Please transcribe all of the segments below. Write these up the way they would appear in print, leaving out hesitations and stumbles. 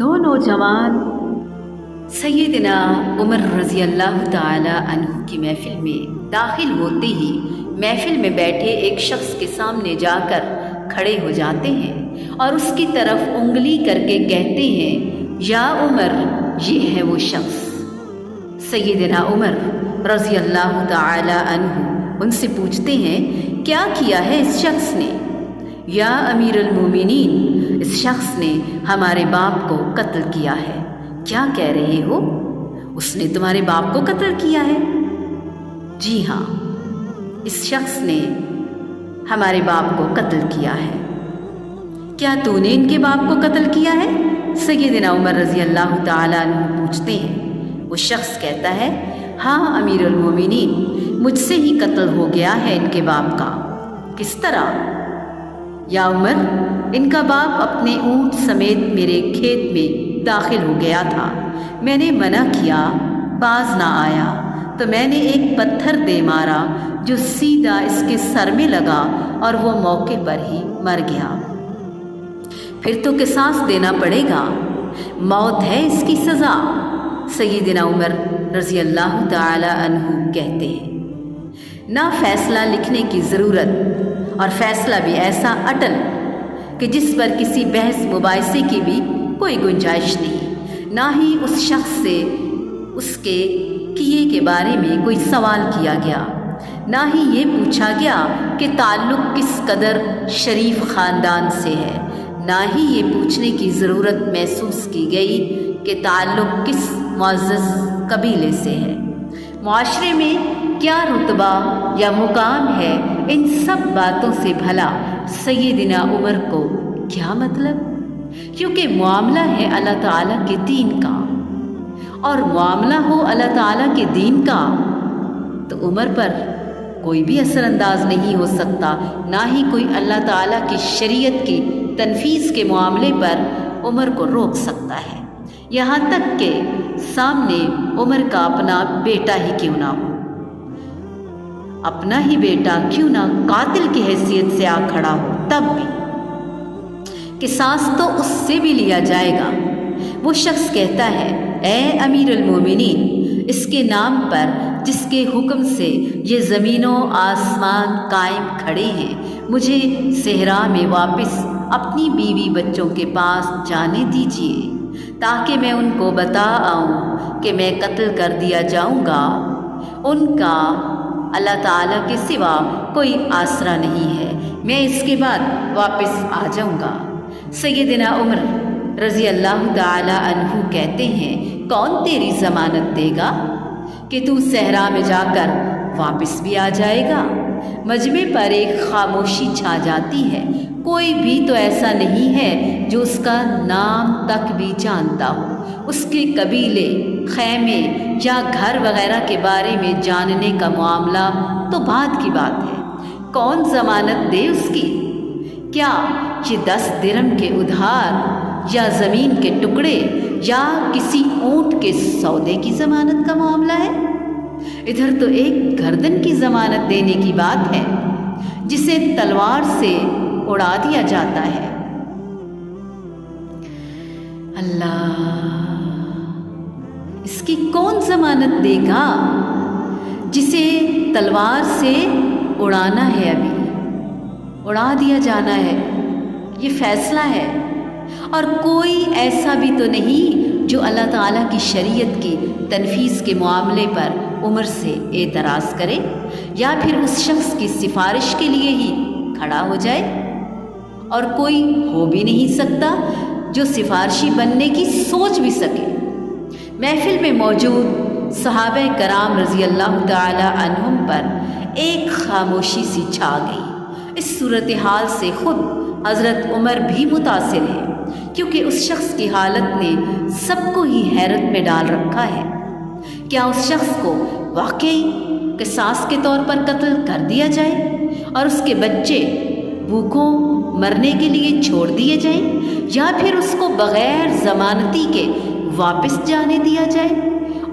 दो नौजवान सैयदना उमर रज़ी अल्लाह ताला अन्हु की महफ़िल में दाखिल होते ही महफ़िल में बैठे एक शख्स के सामने जाकर खड़े हो जाते हैं और उसकी तरफ उंगली करके कहते हैं, या उमर, ये है वो शख्स। सैयदना उमर रज़ी अल्लाह ताला अन्हु उनसे पूछते हैं, क्या किया है इस शख्स ने? या अमीरुल मोमिनीन, इस शख्स ने हमारे बाप को कत्ल किया है। क्या कह रहे हो? उसने तुम्हारे बाप को कत्ल किया है? जी हाँ, इस शख्स ने हमारे बाप को कत्ल किया है। क्या तूने इनके बाप को कत्ल किया है? सैयदना उमर रज़ी अल्लाह ताला अन्हु पूछते हैं। वो शख्स कहता है, हाँ अमीरुल मोमिनीन, मुझसे ही कत्ल हो गया है इनके बाप का। किस तरह? या उमर, इनका बाप अपने ऊँट समेत मेरे खेत में दाखिल हो गया था। मैंने मना किया, बाज ना आया, तो मैंने एक पत्थर दे मारा जो सीधा इसके सर में लगा और वो मौके पर ही मर गया। फिर तो किसास देना पड़ेगा, मौत है इसकी सज़ा। सैयदना उमर रज़ी अल्लाह ताला अन्हु कहते हैं, ना फैसला लिखने की ज़रूरत, और फैसला भी ऐसा अटल कि जिस पर किसी बहस मुबाहिसे की भी कोई गुंजाइश नहीं। ना ही उस शख्स से उसके किए के बारे में कोई सवाल किया गया, ना ही ये पूछा गया कि ताल्लुक़ किस कदर शरीफ ख़ानदान से है, ना ही ये पूछने की ज़रूरत महसूस की गई कि ताल्लुक़ किस मुअज़्ज़ज़ कबीले से है। मुआशरे में क्या रुतबा या मुकाम है, इन सब बातों से भला सैयदना उमर को क्या मतलब? क्योंकि मामला है अल्लाह ताला के दीन का, और मामला हो अल्लाह ताला के दीन का तो उमर पर कोई भी असरअंदाज नहीं हो सकता, ना ही कोई अल्लाह ताला की शरीयत की तनफीज़ के मामले पर उमर को रोक सकता है। यहाँ तक कि सामने उमर का अपना बेटा ही क्यों ना हो, अपना ही बेटा क्यों ना कातिल की हैसियत से आ खड़ा हो, तब भी किसास तो उससे भी लिया जाएगा। वो शख्स कहता है, ए अमीरुल मोमिनीन, इसके नाम पर जिसके हुक्म से ये ज़मीनों आसमान कायम खड़े हैं, मुझे सहरा में वापस अपनी बीवी बच्चों के पास जाने दीजिए, ताकि मैं उनको बता आऊँ कि मैं कत्ल कर दिया जाऊँगा। उनका अल्लाह ताला के सिवा कोई आसरा नहीं है, मैं इसके बाद वापस आ जाऊँगा। सैयदना उमर रज़ी अल्लाह ताला अन्हु कहते हैं, कौन तेरी ज़मानत देगा कि तू सहरा में जाकर वापस भी आ जाएगा? मजमे पर एक खामोशी छा जाती है। कोई भी तो ऐसा नहीं है जो उसका नाम तक भी जानता हो। उसके कबीले, खैमे या घर वगैरह के बारे में जानने का मामला तो बाद की बात है। कौन ज़मानत दे उसकी? क्या ये 10 दिरहम के उधार या ज़मीन के टुकड़े या किसी ऊँट के सौदे की ज़मानत का मामला है? इधर तो एक गर्दन की ज़मानत देने की बात है, जिसे तलवार से उड़ा दिया जाता है। अल्लाह, इसकी कौन ज़मानत देगा जिसे तलवार से उड़ाना है, अभी उड़ा दिया जाना है, ये फ़ैसला है। और कोई ऐसा भी तो नहीं जो अल्लाह ताला की शरीयत की तनफीज़ के मामले पर उमर से एतराज़ करे या फिर उस शख्स की सिफारिश के लिए ही खड़ा हो जाए। और कोई हो भी नहीं सकता जो सिफारशी बनने की सोच भी सके। महफिल में मौजूद सहाबे कराम रज़ी अल्लाह ताला अन्हुम पर एक खामोशी सी छा गई। इस सूरत हाल से ख़ुद हज़रत उमर भी मुतासिर है, क्योंकि उस शख्स की हालत ने सबको ही हैरत में डाल रखा है। क्या उस शख्स को वाकई किसास के तौर पर कत्ल कर दिया जाए और उसके बच्चे भूखों मरने के लिए छोड़ दिए जाएं, या फिर उसको बग़ैर ज़मानती के वापस जाने दिया जाए,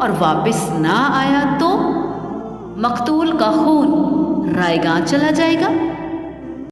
और वापस ना आया तो मकतूल का खून रायगां चला जाएगा?